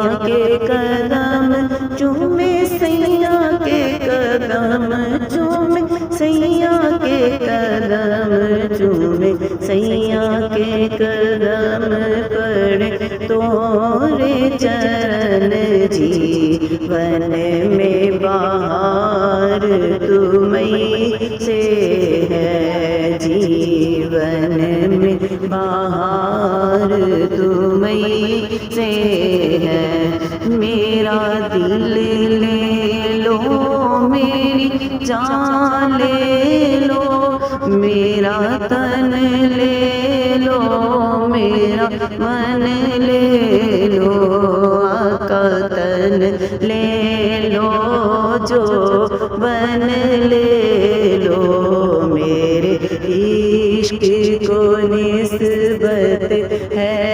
के कदम चूमे, सैया के कदम चूमे, सैया के कदम चूमे, सैया के कदम पड़े तोरे चरण, जीवन में बहार तुम्हीं से है, जीवन में बहार तुम्हीं से है। मेरा दिल ले लो, मेरी जान ले लो, मेरा तन ले लो, मेरा मन ले लो, आका तन ले लो, जो बन ले लो, मेरे इश्क को निस्बत है